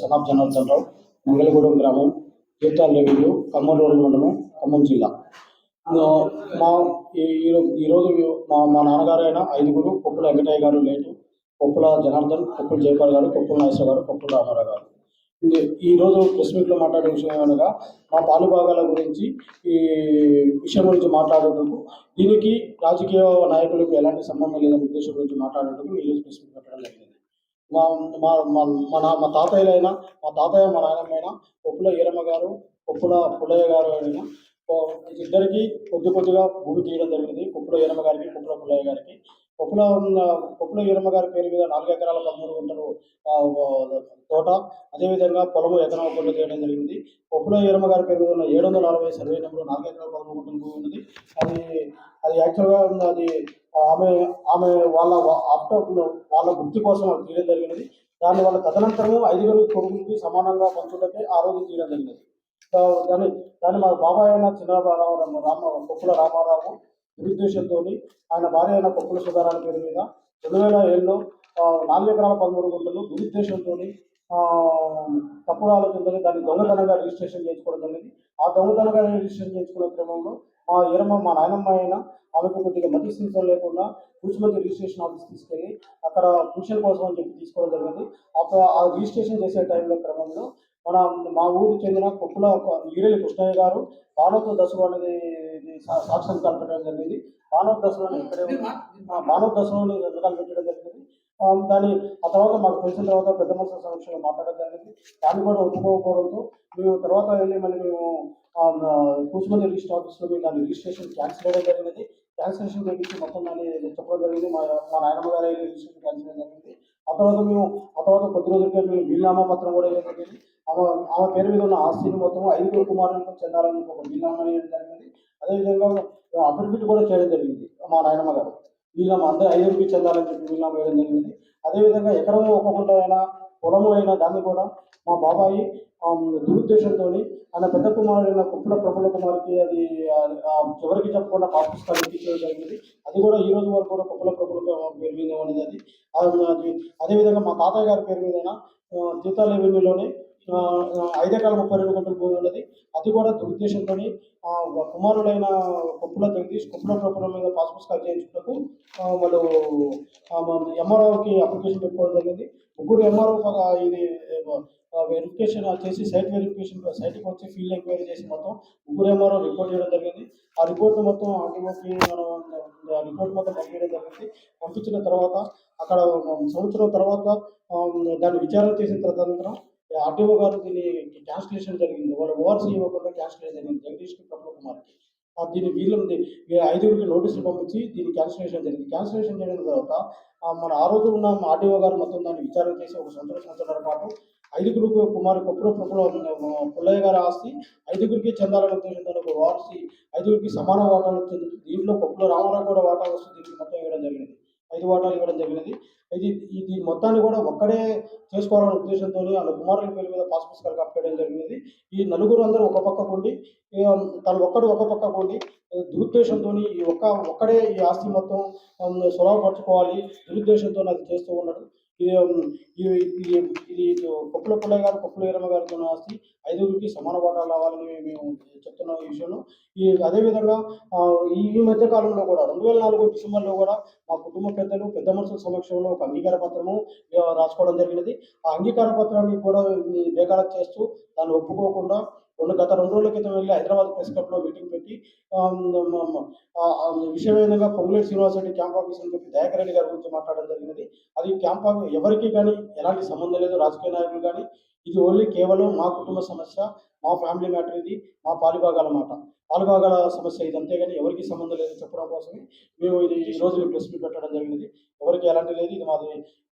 సనాబ్ జనార్దన్ రావు, మంగళగూడెం గ్రామం, తీర్థాల revenue, Khammam road మండలం, ఖమ్మం జిల్లా. మా ఈరోజు మా నాన్నగారైన 5 కొప్పుల వెంకటయ్య గారు లేటు, కొప్పుల జనార్దన్, కొప్పుల జయపాల్ గారు, కొప్పుల నాగేశ్వర గారు, కొప్పుల రామారావు గారు. ఈరోజు ప్రెస్ మీట్లో మాట్లాడే విషయం ఏమనగా మా పాలుభాగాల గురించి ఈ విషయం గురించి మాట్లాడేందుకు, దీనికి రాజకీయ నాయకులకు ఎలాంటి సంబంధం లేదనే ఉద్దేశం గురించి మాట్లాడేందుకు ఈరోజు ప్రెస్ మీట్ పెట్టడం జరిగింది. మా మా మా తాతయ్య మా నాయనమ్మైనా కొప్పుల ఈరమ్మ గారు, కొప్పుల పుల్లయ్య గారు అయినా ఇద్దరికి కొద్దిగా భూమి తీయడం జరిగింది. కొప్పుల ఈరమ్మ గారికి, కొప్పుల పుల్లయ్య గారికి. కొప్పుల ఈరమ్మ గారి పేరు మీద 4 ఎకరాల 13 గుంటలు తోట, అదేవిధంగా పొలము ఎకరం కొనుగోలు చేయడం జరిగింది. కొప్పుల ఈరమ్మ గారి పేరు మీద ఉన్న 760 సర్వే నెంబర్ 4 ఎకరాల 13 గుంటలు భూమి ఉన్నది. అది యాక్చువల్గా అది ఆమె వాళ్ళ వృత్తి కోసం అది తీయడం జరిగినది. దాని వల్ల తదనంతరము 5 కొడుకులకి సమానంగా పంచుకుంటే ఆ రోజు తీయడం జరిగినది. దాన్ని మా బాబాయ్ అయిన కొప్పుల రామారావు దురుద్దేశంతో ఆయన భార్య అయిన కొప్పుల సుధారాణి పేరు మీద 2007లో 4 ఎకరాల 13 గుంటలు దురుద్దేశంతో తప్పుడు ఆలోచనతో దాన్ని దొంగతనంగా రిజిస్ట్రేషన్ చేసుకోవడం జరిగింది. ఆ దొంగతనంగా రిజిస్ట్రేషన్ చేసుకునే క్రమంలో మా నాయనమ్మ అయినా ఆమెకు కొద్దిగా మతి స్థితిలో లేకుండా కూచిమంచి రిజిస్ట్రేషన్ ఆఫీస్ తీసుకెళ్ళి అక్కడ పెన్షన్ కోసం అని చెప్పి తీసుకోవడం జరిగింది. ఆ రిజిస్ట్రేషన్ చేసే టైంలో క్రమంలో మా ఊరికి చెందిన కొప్పుల ఈరెల్లి కృష్ణయ్య గారు బాణోత్సవ దశలు అనేది సాక్ష్యం కల్పించడం జరిగింది. బాణోత్సవ దశలను సంతకాలు పెట్టడం జరిగింది. ఆ తర్వాత మాకు తెలిసిన తర్వాత పెద్ద మనుషుల సమక్షంలో మాట్లాడడం జరిగింది. దాన్ని కూడా ఒప్పుకోకపోవడంతో మేము తర్వాత వెళ్ళి మళ్ళీ మేము కూచిమంది రిజిస్టర్ ఆఫీస్లో మేము దాన్ని రిజిస్ట్రేషన్ క్యాన్సిల్ చేయడం జరిగింది. క్యాన్సిలేషన్ చేయించి మొత్తం దాన్ని చెప్పడం జరిగింది. మా నాయనమ్మ గారు రిజిస్ట్రేషన్ క్యాన్సిల్ చేయడం జరిగింది. ఆ తర్వాత కొద్ది రోజులకే మేము వీలునామా పత్రం కూడా వేయడం జరిగింది. ఆమె పేరు మీద ఉన్న ఆస్తిని మొత్తం 5 కుమారులకు చెందాలని ఒక వీలునామా వేయడం జరిగింది. అదేవిధంగా అఫిడవిట్ కూడా చేయడం జరిగింది. మా నాయనమ్మ గారు వీలునామా అందరూ 5 చెందాలని చెప్పి వీలునామా వేయడం జరిగింది. అదేవిధంగా ఎకరము ఒక్కొక్కటి అయినా పొలము అయినా దాన్ని కూడా మా బాబాయి దురుద్దేశంతో ఆయన పెద్ద కుమారుడైన కొప్పుల ప్రఫుల్ల కుమార్కి అది ఎవరికి చెప్పకుండా కాపీస్ ఇప్పించడం జరిగింది. అది కూడా ఈ రోజు వరకు కూడా కొప్పుల ప్రఫుల్ల పేరు మీద ఉన్నది. అది అదేవిధంగా మా తాతయ్య గారి పేరు మీద తీర్థాల రెవెన్యూలోనే 5 ఎకరాల 32 గుంటల భూమి ఉన్నది. అది కూడా దురుద్దేశంతో కుమారుడైన కొప్పుల జగదీష్, కొప్పుల ప్రఫుల్ల మీద పాస్ పుస్తకాలు చేయించుటకు వాళ్ళు ఎంఆర్ఓకి అప్లికేషన్ పెట్టుకోవడం జరిగింది. 3 ఎంఆర్ఓ ఇది వెరిఫికేషన్ చేసి సైట్కి వచ్చి ఫీల్డ్ ఎంక్వైరీ చేసి మొత్తం 3 ఎంఆర్ఓ రిపోర్ట్ చేయడం జరిగింది. ఆ రిపోర్ట్ మొత్తం ఆర్టీఓకి రిపోర్ట్ మొత్తం పంపించడం జరిగింది. పంపించిన తర్వాత అక్కడ సంవత్సరం తర్వాత దాన్ని విచారణ చేసిన తదనంతరం ఆర్టీఓ గారు దీన్ని క్యాన్సిలేషన్ జరిగింది. వాళ్ళు ఓవర్సీ ఇవ్వకుండా క్యాన్సిలేషన్ జరిగింది జగదీష్కి, ప్రఫుల్ల కుమార్కి. దీన్ని 5 నోటీసులు పంపించి దీన్ని క్యాన్సిలేషన్ జరిగింది. క్యాన్సిలేషన్ జరిగిన తర్వాత ఆ రోజు ఉన్న ఆర్టీఓ గారు మొత్తం దాన్ని విచారణ చేసి ఒక సంవత్సరాల పాటు 5 కుమారు కొప్పుల ప్రఫుల్ల పుల్లయ్య గారి ఆస్తి 5 చెందాలనే ఉద్దేశంతో ఒక ఓవర్సీ 5 సమాన వాటాలు చెంది దీంట్లో కొప్పుల రామారావు కూడా వాటా వస్తుంది. దీనికి మొత్తం ఇవ్వడం జరిగింది. 5 వాటాలు ఇవ్వడం జరిగినది. ఇది మొత్తాన్ని కూడా ఒక్కడే చేసుకోవాలనే ఉద్దేశంతో వాళ్ళ కుమారుల పేరు మీద పాస్ పుస్తకాలు కప్పేయడం జరిగినది. ఈ నలుగురు అందరూ ఒక పక్క ఉండి తను ఒక పక్క ఉండి దురుద్దేశంతో ఒక్కడే ఈ ఆస్తి మొత్తం సులభపరచుకోవాలి దురుద్దేశంతో అది చేస్తూ ఉన్నాడు. ఇది కొప్పుల పుల్లయ్య గారు, కొప్పుల ఈరమ్మ గారితో ఆస్తి 5 సమాన వాటాలు రావాలని మేము చెప్తున్న ఈ విషయంలో. అదేవిధంగా ఈ మధ్య కాలంలో కూడా 2004 డిసెంబర్లో కూడా మా కుటుంబ పెద్ద మనుషుల సమక్షంలో ఒక అంగీకార పత్రము రాసుకోవడం జరిగినది. ఆ అంగీకార పత్రాన్ని కూడా బేఖాతరు చేస్తూ దాన్ని ఒప్పుకోకుండా గత 2 రోజుల క్రితం వెళ్ళి హైదరాబాద్ ప్రెస్ క్లబ్లో మీటింగ్ పెట్టి విషయమైనగా పొంగులేటి శ్రీనివాసరెడ్డి క్యాంప్ ఆఫీస్ అని చెప్పి దయాకర్ రెడ్డి గారి గురించి మాట్లాడడం జరిగినది. అది క్యాంప్ ఎవరికి కానీ ఎలాంటి సంబంధం లేదు, రాజకీయ నాయకులు కానీ. ఇది ఓన్లీ కేవలం మా కుటుంబ సమస్య, మా ఫ్యామిలీ మ్యాటర్, ఇది మా పాలుభాగాల సమస్య ఇది, అంతేగాని ఎవరికి సంబంధం లేదు చెప్పడం కోసమే మేము ఇది ఈ రోజు ప్రెస్ మీట్ పెట్టడం జరిగింది. ఎవరికి ఎలాంటి లేదు, ఇది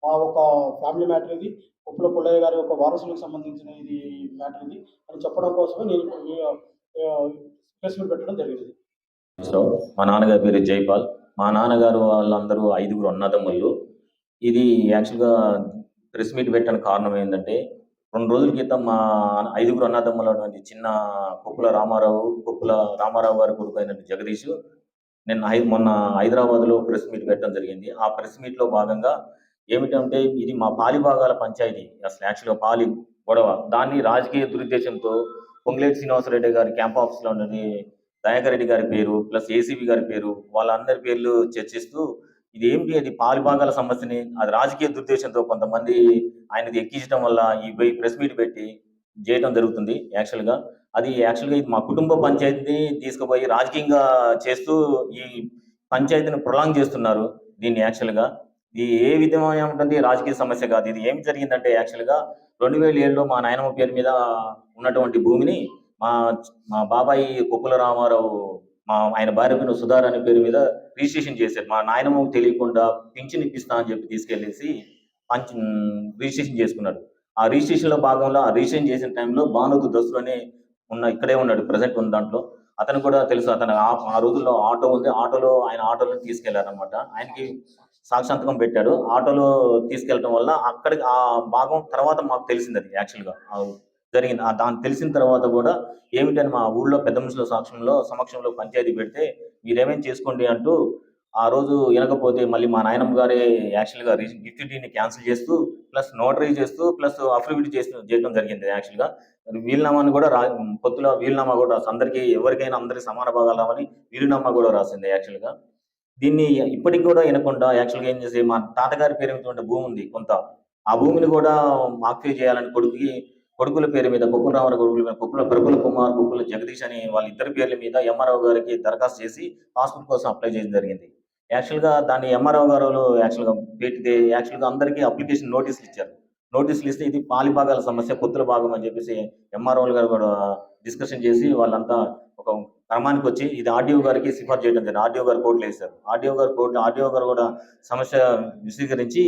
మా ఒక ఫ్యామిలీ మ్యాటర్, ఇది కొప్పుల పుల్లయ్య గారి ఒక వారసులకు సంబంధించిన ఇది మ్యాటర్ ఇది అని చెప్పడం కోసమే నేను ప్రెస్ మీట్ పెట్టడం జరిగింది. మా నాన్నగారి పేరు జైపాల్. మా నాన్నగారు వాళ్ళందరూ 5 అన్నదమ్ముళ్ళు. ఇది యాక్చువల్గా ప్రెస్ మీట్ పెట్టడానికి కారణం ఏంటంటే 2 రోజుల క్రితం మా 5 అన్నదమ్ముల చిన్న కొప్పుల రామారావు గారి కొడుకు అయిన జగదీష్ మొన్న హైదరాబాద్లో ప్రెస్ మీట్ పెట్టడం జరిగింది. ఆ ప్రెస్ మీట్లో భాగంగా ఏమిటంటే ఇది మా పాలిభాగాల పంచాయతీ. అసలు యాక్చువల్గా గొడవ. దాన్ని రాజకీయ దురుద్దేశంతో పొంగులేటి శ్రీనివాసరెడ్డి గారి క్యాంప్ ఆఫీస్‌లో ఉన్నది దయాకర్ రెడ్డి గారి పేరు, ప్లస్ ఏసీబీ గారి పేరు, వాళ్ళందరి పేర్లు చర్చిస్తూ ఇదేంటి అది పాలుభాగాల సమస్యని అది రాజకీయ దురుద్దేశంతో కొంతమంది ఆయనది ఎక్కించడం వల్ల ఈ ప్రెస్ మీట్ పెట్టి చేయటం జరుగుతుంది యాక్చువల్‌గా. అది యాక్చువల్‌గా ఇది మా కుటుంబ పంచాయతీని తీసుకుపోయి రాజకీయంగా చేస్తూ ఈ పంచాయతీని ప్రొలాంగ్ చేస్తున్నారు దీన్ని యాక్చువల్‌గా. ఇది ఏ విధమైనటువంటి రాజకీయ సమస్య కాదు. ఇది ఏం జరిగిందంటే యాక్చువల్‌గా 2007లో మా నాయనమ్మ పేరు మీద ఉన్నటువంటి భూమిని మా మా బాబాయి కొప్పుల రామారావు ఆయన భార్య పేరు సుధారాణి పేరు మీద రిజిస్ట్రేషన్ చేశారు. మా నాయనమ్మకు తెలియకుండా పింఛన్ ఇప్పిస్తా అని చెప్పి తీసుకెళ్ళేసి రిజిస్ట్రేషన్ చేసుకున్నాడు. ఆ రిజిస్ట్రేషన్‌లో భాగంలో ఆ రిజిస్ట్రేషన్ చేసిన టైంలో భానుతు దస్రు అని ఇక్కడే ఉన్నాడు. ప్రెజెంట్ ఉన్న దాంట్లో. అతను కూడా తెలుసు. అతను ఆ రోజుల్లో ఆటో ఉంది. ఆయన ఆటోలో తీసుకెళ్లారనమాట. ఆయనకి సాక్షాంతకం పెట్టాడు. ఆటోలో తీసుకెళ్ళటం వల్ల అక్కడికి ఆ భాగం తర్వాత మాకు తెలిసిందది యాక్చువల్‌గా. జరిగింది. దాన్ని తెలిసిన తర్వాత కూడా ఏమిటని మా ఊళ్ళో పెద్ద మనుషుల సమక్షంలో పంచాయతీ పెడితే మీరేమేం చేసుకోండి అంటూ ఆ రోజు వినకపోతే మళ్ళీ మా నాయనమ్మ గారే యాక్చువల్‌గా గిఫ్ట్ డీడ్‌ని క్యాన్సిల్ చేస్తూ, ప్లస్ నోటరీ చేస్తూ, ప్లస్ అఫిడవిట్ చేయడం జరిగింది యాక్చువల్‌గా. వీలునామాని కూడా పొత్తులో వీలునామా కూడా అందరికీ ఎవరికైనా అందరికి సమాన భాగాలు రావని వీలునామా కూడా రాసింది యాక్చువల్‌గా. దీన్ని ఇప్పటికి కూడా వినకుండా యాక్చువల్‌గా ఏం చేసి మా తాతగారి పేరు మీద ఉన్న భూమి ఉంది కొంత. ఆ భూమిని కూడా ఆక్యుపై చేయాలని కొడుకుల పేరు మీద కొప్పుల రామారావు కొడుకుల మీద కొప్పుల ప్రఫుల్ల కుమార్, కొప్పుల జగదీష్ అని వాళ్ళిద్దరి పేర్ల మీద ఎంఆర్ఓ గారికి దరఖాస్తు చేసి పాస్‌బుక్ కోసం అప్లై చేయడం జరిగింది. యాక్చువల్‌గా దాన్ని ఎంఆర్ఓ గారు యాక్చువల్‌గా పెడితే యాక్చువల్‌గా అందరికీ అప్లికేషన్ నోటీసులు ఇచ్చారు. నోటీసులు ఇస్తే ఇది పాలిభాగాల సమస్య, పొత్తుల భాగం అని చెప్పేసి ఎంఆర్ఓలు గారు కూడా డిస్కషన్ చేసి వాళ్ళంతా ఒక క్రమానికి వచ్చి ఇది ఆర్డీఓ గారికి సిఫార్సు చేయడం జరిగింది. ఆర్డీఓ గారు కోర్టులో వేశారు. ఆర్డీఓ గారు కూడా సమస్య విశదీకరించి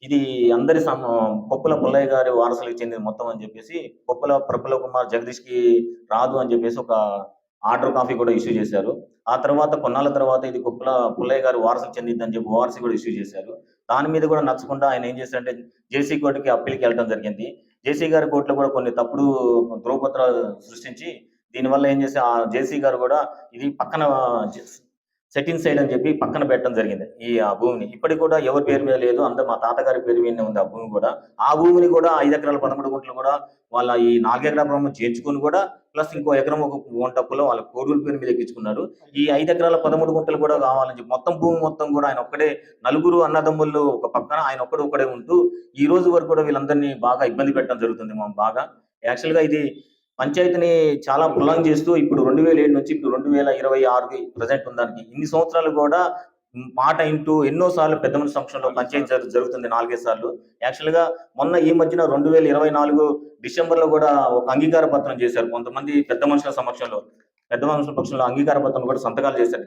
ఇది అందరి కొప్పుల పుల్లయ్య గారి వారసులకు చెందిన మొత్తం అని చెప్పేసి కొప్పుల ప్రఫుల్ల కుమార్ జగదీష్‌కి రాదు అని చెప్పేసి ఒక ఆర్డర్ కాపీ కూడా ఇష్యూ చేశారు. ఆ తర్వాత కొన్నాళ్ళ తర్వాత ఇది కొప్పుల పుల్లయ్య గారి వారసులకు చెందిందని చెప్పి ఓఆర్సీ కూడా ఇష్యూ చేశారు. దాని మీద కూడా నచ్చకుండా ఆయన ఏం చేశారంటే జేసీ కోర్టుకి అప్పీల్‌కి వెళ్ళడం జరిగింది. జేసీ గారి కోర్టులో కూడా కొన్ని తప్పుడు ధ్రువపత్రాలు సృష్టించి దీనివల్ల ఏం చేసి ఆ జేసీ గారు కూడా ఇది పక్కన సెటిన్ సైడ్ అని చెప్పి పక్కన పెట్టడం జరిగింది ఆ భూమిని. ఇప్పటికి కూడా ఎవరి పేరు మీద లేదు. మా తాతగారి పేరు మీదనే ఉంది ఆ భూమి కూడా. ఆ భూమిని కూడా 5 ఎకరాల 13 గుంటలు కూడా వాళ్ళ ఈ 4 ఎకరాల భూమి చేర్చుకొని కూడా ప్లస్ ఇంకో ఎకరం ఒక గుంట పొలం వాళ్ళ కోడూరు పేరు మీద ఎక్కించుకున్నారు. ఈ 5 ఎకరాల 13 గుంటలు కూడా కావాలని చెప్పి మొత్తం భూమి మొత్తం కూడా ఆయన ఒక్కడే నలుగురు అన్నదమ్ముళ్ళు ఒక పక్కన ఆయన ఒక్కడే ఉంటూ ఈ రోజు వరకు కూడా వీళ్ళందరినీ బాగా ఇబ్బంది పెట్టడం జరుగుతుంది బాగా. యాక్చువల్‌గా ఇది పంచాయతీని చాలా ప్రొలాంగ్ చేస్తూ ఇప్పుడు 2007 నుంచి ఇప్పుడు 2026కి ప్రెజెంట్ ఉందానికి ఇన్ని సంవత్సరాలు కూడా మాట ఇంటూ ఎన్నో సార్లు పెద్ద మనిషి సమక్షంలో పంచాయతీ జరుగుతుంది 4-5 సార్లు. యాక్చువల్‌గా మొన్న ఈ మధ్యన 2024 డిసెంబర్‌లో కూడా ఒక అంగీకార పత్రం చేశారు. కొంతమంది పెద్ద మనుషుల పక్షంలో అంగీకార పత్రం కూడా సంతకాలు చేశారు.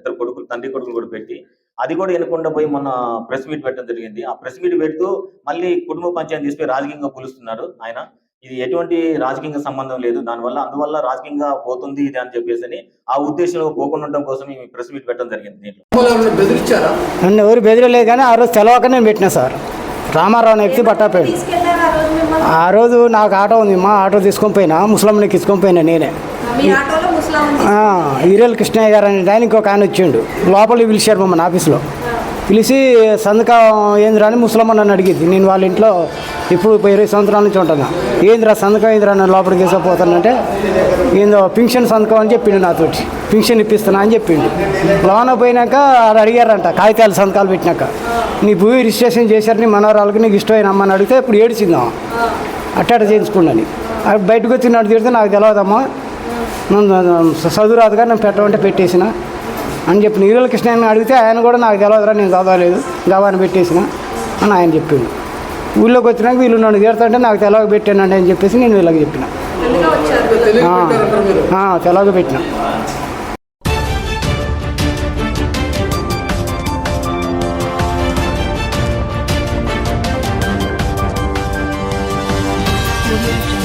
తండ్రి కొడుకులు కూడా పెట్టి అది కూడా వినకుండా పోయి మొన్న ప్రెస్ మీట్ పెట్టడం జరిగింది. ఆ ప్రెస్ మీట్ పెడుతూ మళ్ళీ కుటుంబ పంచాయతీ తీసుకుని రాజకీయంగా పిలుస్తున్నాడు ఆయన. ఇది ఎటువంటి రాజకీయ సంబంధం లేదు. అందువల్ల రాజకీయంగా పోతుంది ఇది అని చెప్పేసి ఆ ఉద్దేశంలో పోకుండా ఉండడం కోసం ఈ ప్రెస్ మీట్ పెట్టడం జరిగింది. దీంట్లో నన్ను ఎవరు బెదిరలేదు కానీ ఆ రోజు తెలవక నేను పెట్టినా సార్. రామారావు వ్యక్తి పట్టాపోయాడు. ఆ రోజు నాకు ఆటో ఉంది, మా ఆటో తీసుకొని పోయినా ముసలమ్మని తీసుకొని పోయినా నేనే. ఈరేల్ కృష్ణయ్య గారు అనే ఆయన ఇంకొక ఆయన వచ్చిండు. లోపలికి పిలిచారు మమ్మల్ని ఆఫీస్లో. పిలిచి సంతకం ఏందిరా అని ముసలమ్మ నన్ను అడిగింది. నేను వాళ్ళ ఇంట్లో ఇప్పుడు 20 సంవత్సరాల నుంచి ఉంటున్నా. ఏందిరా సంతకం ఏందిరా నన్ను లోపలికి తీసుకుపోతానంటే ఏందో పింఛన్ సంతకం అని చెప్పిండు నాతోటి. పింఛన్ ఇప్పిస్తున్నా అని చెప్పిండు. లోన పోయినాక అది అడిగారంట కాగితాలు సంతకాలు పెట్టినాక నీ భూమి రిజిస్ట్రేషన్ చేశారు నీ మనవరాలకు నీకు ఇష్టమైన అమ్మని అడిగితే ఇప్పుడు ఏడిచిందాం అట్ట చేయించుకున్నాను. అవి బయటకు వచ్చినాడు తిడితే నాకు తెలియదమ్మా చదువు రాదుగా నేను పెట్టమంటే పెట్టేసిన అని చెప్పి ఈరేల్ కృష్ణయ్యని అడిగితే ఆయన కూడా నాకు తెలియదురా నేను చదవలేదు గవాన్ని పెట్టేసిన అని ఆయన చెప్పిండు. ఊళ్ళోకి వచ్చినాక వీళ్ళు నన్ను తీరుతుంటే నాకు తెలవక పెట్టానండి అని చెప్పేసి నేను వీళ్ళకి చెప్పిన తెలవక పెట్టిన. Thank you.